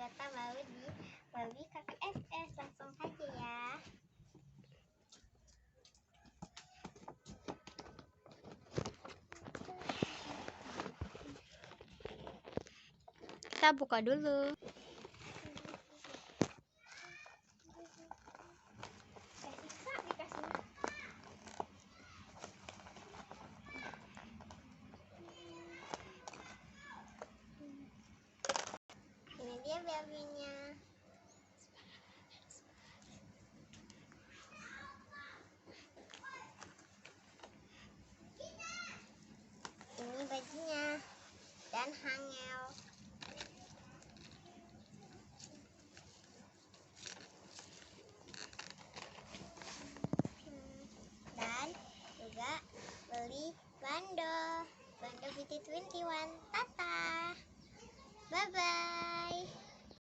data baru di melalui KPSS. Langsung saja ya. Kita buka dulu. Ini dia babynya. Ini bajunya dan hangel. Dan juga beli bando BT21. Tata.